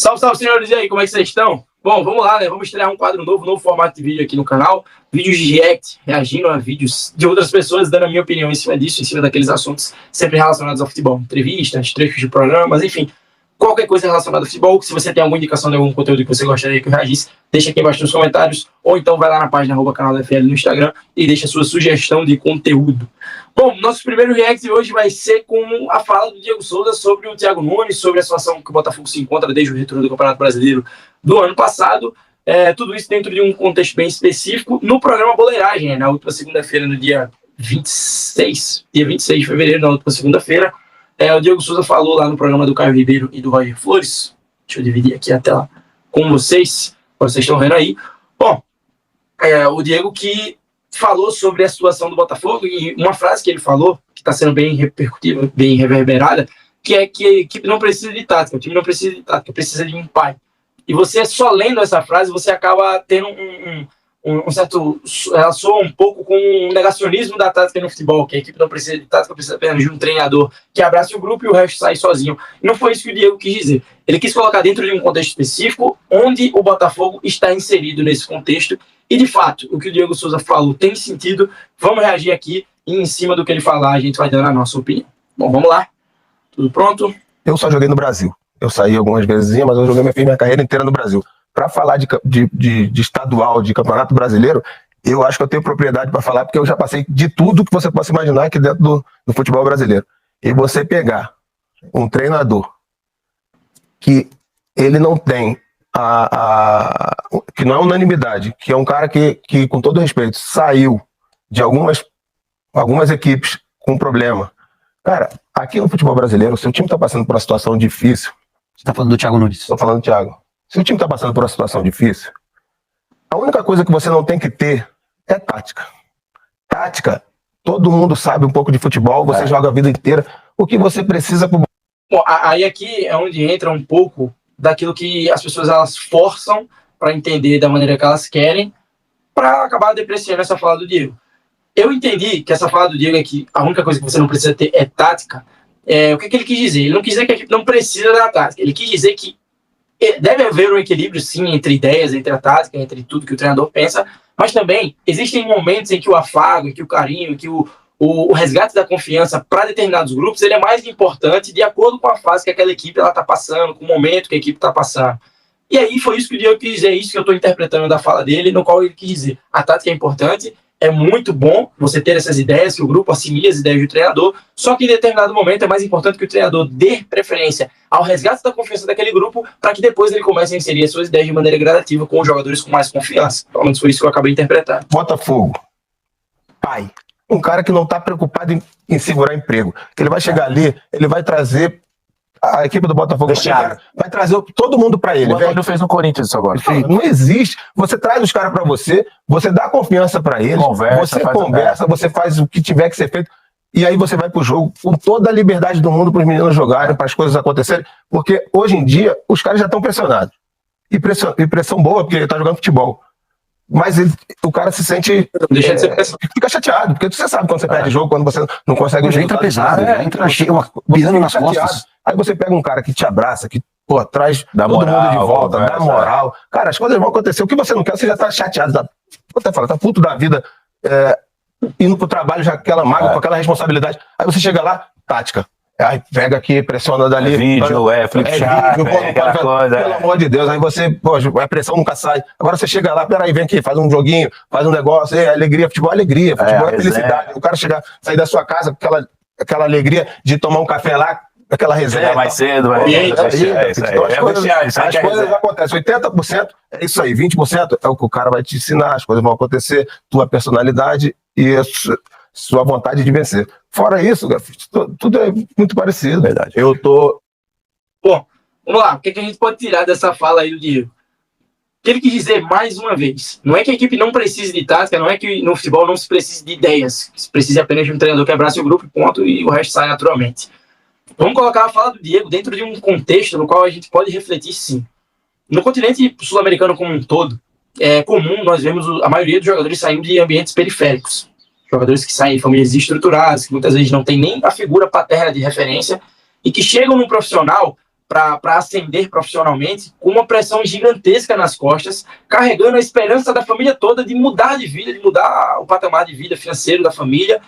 Salve, salve, senhores, e aí, como é que vocês estão? Bom, vamos lá, né? Vamos estrear um quadro novo formato de vídeo aqui no canal. Vídeos de react, reagindo a vídeos de outras pessoas, dando a minha opinião em cima disso, em cima daqueles assuntos sempre relacionados ao futebol. Entrevistas, trechos de programas, enfim. Qualquer coisa relacionada ao futebol. Se você tem alguma indicação de algum conteúdo que você gostaria que eu reagisse, deixa aqui embaixo nos comentários. Ou então vai lá na página @canal_da-FL no Instagram e deixa a sua sugestão de conteúdo. Bom, nosso primeiro react de hoje vai ser com a fala do Diego Souza sobre o Thiago Nunes, sobre a situação que o Botafogo se encontra desde o retorno do Campeonato Brasileiro do ano passado. Tudo isso dentro de um contexto bem específico no programa Boleiragem, na última segunda-feira, no dia 26 de fevereiro, na última segunda-feira. O Diego Souza falou lá no programa do Caio Ribeiro e do Roger Flores. Deixa eu dividir aqui a tela com vocês estão vendo aí. Bom, o Diego que falou sobre a situação do Botafogo, e uma frase que ele falou, que está sendo bem repercutiva, bem reverberada, que é que a equipe não precisa de tática, o time não precisa de tática, precisa de um pai. E você, só lendo essa frase, você acaba tendo um certo... Ela soa um pouco com um negacionismo da tática no futebol, que a equipe não precisa de tática, precisa apenas de um treinador que abrace o grupo e o resto sai sozinho. E não foi isso que o Diego quis dizer. Ele quis colocar dentro de um contexto específico, onde o Botafogo está inserido nesse contexto. E, de fato, o que o Diego Souza falou tem sentido. Vamos reagir aqui e, em cima do que ele falar, a gente vai dando a nossa opinião. Bom, vamos lá. Tudo pronto? Eu só joguei no Brasil. Eu saí algumas vezes, mas eu joguei minha carreira inteira no Brasil. Para falar de estadual, de campeonato brasileiro, eu acho que eu tenho propriedade para falar, porque eu já passei de tudo que você possa imaginar aqui dentro do futebol brasileiro. E você pegar um treinador que ele não tem que não é unanimidade, que é um cara que com todo respeito, saiu de algumas equipes com problema. Cara, aqui no futebol brasileiro, se o time está passando por uma situação difícil... Você está falando do Thiago Nunes? Estou falando do Thiago. Se o time está passando por uma situação difícil, a única coisa que você não tem que ter é tática. Tática, todo mundo sabe um pouco de futebol, você joga a vida inteira. O que você precisa... Bom, aí aqui é onde entra um pouco daquilo que as pessoas elas forçam para entender da maneira que elas querem, para acabar depreciando essa fala do Diego. Eu entendi que essa fala do Diego é que a única coisa que você não precisa ter é tática. O que ele quis dizer? Ele não quis dizer que a equipe não precisa da tática. Ele quis dizer que deve haver um equilíbrio, sim, entre ideias, entre a tática, entre tudo que o treinador pensa, mas também existem momentos em que o afago, em que o carinho, em que o resgate da confiança para determinados grupos ele é mais importante de acordo com a fase que aquela equipe está passando, com o momento que a equipe está passando. E aí foi isso que o Diego quis dizer, isso que eu estou interpretando da fala dele, no qual ele quis dizer. A tática é importante, é muito bom você ter essas ideias, que o grupo assimile as ideias do treinador, só que em determinado momento é mais importante que o treinador dê preferência ao resgate da confiança daquele grupo, para que depois ele comece a inserir as suas ideias de maneira gradativa com os jogadores com mais confiança. Pelo menos foi isso que eu acabei interpretando. Botafogo, pai, um cara que não está preocupado em segurar emprego, que ele vai chegar ali, ele vai trazer a equipe do Botafogo, vai trazer todo mundo para ele. O Antônio fez no Corinthians isso agora. Não existe. Você traz os caras para você dá confiança para eles, você conversa, você faz o que tiver que ser feito, e aí você vai pro jogo com toda a liberdade do mundo para os meninos jogarem, para as coisas acontecerem, porque hoje em dia os caras já estão pressionados. E pressão boa, porque ele tá jogando futebol. Mas o cara se sente... Deixa de ser pressão. Fica chateado, porque você sabe quando você perde jogo, quando você não consegue... Entra pesado, entra pisando nas costas. Aí você pega um cara que te abraça, que traz dá todo moral, mundo de volta, dá moral. Cara, as coisas vão acontecer. O que você não quer, você já tá chateado. Tá puto da vida, indo pro trabalho já com aquela mágoa, com aquela responsabilidade. Aí você chega lá, tática. Aí pega aqui, pressiona dali. Vídeo, flipchart, aquela coisa. Pelo amor de Deus, aí você, a pressão nunca sai. Agora você chega lá, peraí, vem aqui, faz um joguinho, faz um negócio, alegria, futebol é felicidade. O cara chegar, sair da sua casa com aquela alegria de tomar um café lá, aquela resenha. Mais cedo, as coisas acontecem. 80% é isso aí, 20% é o que o cara vai te ensinar, as coisas vão acontecer, tua personalidade e sua vontade de vencer. Fora isso, tudo é muito parecido. Verdade. Bom, vamos lá. O que a gente pode tirar dessa fala aí do Diego? O que ele quis dizer mais uma vez? Não é que a equipe não precise de tática, não é que no futebol não se precise de ideias, se precise apenas de um treinador que abrace o grupo, ponto, e o resto sai naturalmente. Vamos colocar a fala do Diego dentro de um contexto no qual a gente pode refletir, sim. No continente sul-americano como um todo, é comum nós vemos a maioria dos jogadores saindo de ambientes periféricos. Jogadores que saem de famílias estruturadas, que muitas vezes não tem nem a figura paterna de referência, e que chegam no profissional para ascender profissionalmente, com uma pressão gigantesca nas costas, carregando a esperança da família toda de mudar de vida, de mudar o patamar de vida financeiro da família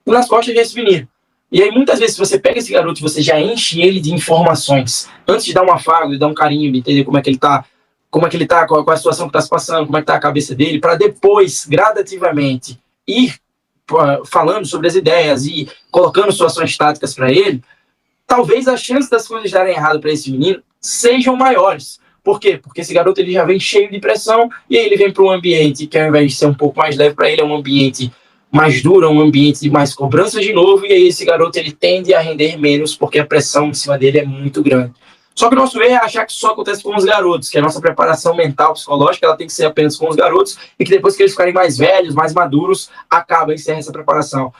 nas costas desse menino. E aí, muitas vezes, você pega esse garoto e você já enche ele de informações, antes de dar um afago, de dar um carinho, de entender como é que ele tá, qual é a situação que está se passando, como é que está a cabeça dele, para depois, gradativamente, ir falando sobre as ideias e colocando situações táticas para ele, talvez as chances das coisas darem errado para esse menino sejam maiores. Por quê? Porque esse garoto ele já vem cheio de pressão e aí ele vem para um ambiente que, ao invés de ser um pouco mais leve para ele, é um ambiente mais duro, um ambiente de mais cobranças de novo, e aí esse garoto ele tende a render menos porque a pressão em cima dele é muito grande. Só que o nosso erro é achar que isso só acontece com os garotos, que a nossa preparação mental, psicológica, ela tem que ser apenas com os garotos, e que depois que eles ficarem mais velhos, mais maduros, acaba encerrando essa preparação.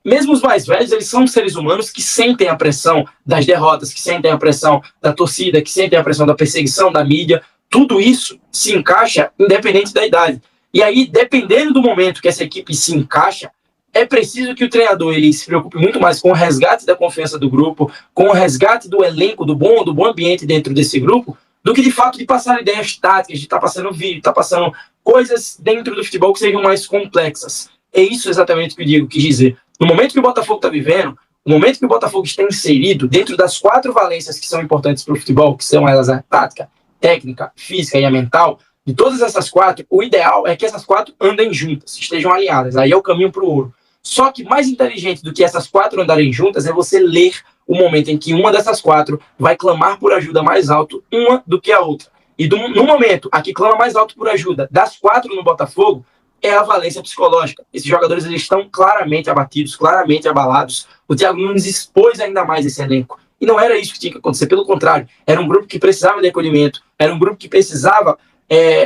Mesmo os mais velhos, eles são seres humanos que sentem a pressão das derrotas, que sentem a pressão da torcida, que sentem a pressão da perseguição, da mídia. Tudo isso se encaixa independente da idade. E aí, dependendo do momento que essa equipe se encaixa, é preciso que o treinador ele se preocupe muito mais com o resgate da confiança do grupo, com o resgate do elenco, do bom ambiente dentro desse grupo, do que de fato de passar ideias táticas, de estar passando vídeo, de estar passando coisas dentro do futebol que sejam mais complexas. É isso exatamente que o Diego quis dizer. No momento que o Botafogo está vivendo, no momento que o Botafogo está inserido dentro das 4 valências que são importantes para o futebol, que são elas a tática, técnica, física e a mental, de todas essas 4, o ideal é que essas 4 andem juntas, estejam alinhadas. Aí é o caminho para o ouro. Só que mais inteligente do que essas 4 andarem juntas é você ler o momento em que uma dessas 4 vai clamar por ajuda mais alto uma do que a outra. E no momento a que clama mais alto por ajuda das 4 no Botafogo, é a valência psicológica. Esses jogadores eles estão claramente abatidos, claramente abalados. O Thiago Nunes expôs ainda mais esse elenco. E não era isso que tinha que acontecer, pelo contrário. Era um grupo que precisava de acolhimento, era um grupo que precisava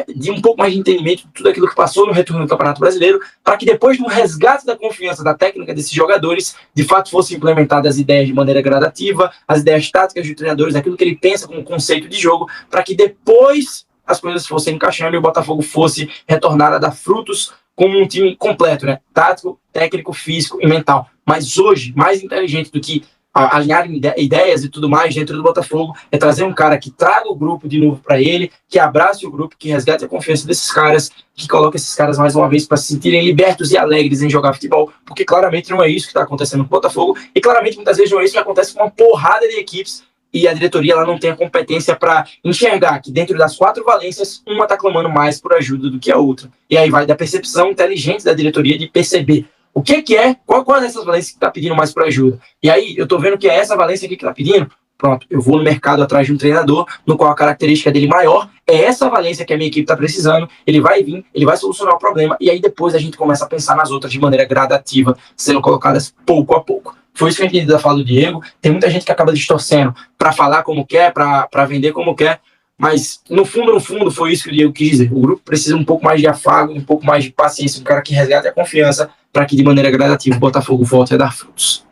de um pouco mais de entendimento de tudo aquilo que passou no retorno do Campeonato Brasileiro, para que depois do resgate da confiança da técnica desses jogadores, de fato fossem implementadas as ideias de maneira gradativa, as ideias táticas dos treinadores, aquilo que ele pensa como conceito de jogo, para que depois as coisas fossem encaixando e o Botafogo fosse retornar a dar frutos como um time completo, né? Tático, técnico, físico e mental. Mas hoje, mais inteligente do que alinhar ideias e tudo mais dentro do Botafogo é trazer um cara que traga o grupo de novo para ele, que abrace o grupo, que resgate a confiança desses caras, que coloque esses caras mais uma vez para se sentirem libertos e alegres em jogar futebol, porque claramente não é isso que está acontecendo com o Botafogo e claramente muitas vezes não é isso que acontece com uma porrada de equipes e a diretoria ela não tem a competência para enxergar que dentro das 4 valências, uma está clamando mais por ajuda do que a outra. E aí vai da percepção inteligente da diretoria de perceber o que é, qual dessas valências que está pedindo mais por ajuda. E aí eu estou vendo que é essa valência aqui que está pedindo, pronto, eu vou no mercado atrás de um treinador, no qual a característica dele maior é essa valência que a minha equipe está precisando, ele vai vir, ele vai solucionar o problema, e aí depois a gente começa a pensar nas outras de maneira gradativa, sendo colocadas pouco a pouco. Foi isso que eu entendi da fala do Diego. Tem muita gente que acaba distorcendo para falar como quer, para vender como quer, mas no fundo, foi isso que o Diego quis dizer. O grupo precisa um pouco mais de afago, um pouco mais de paciência, um cara que resgate a confiança para que de maneira gradativa o Botafogo volte a dar frutos.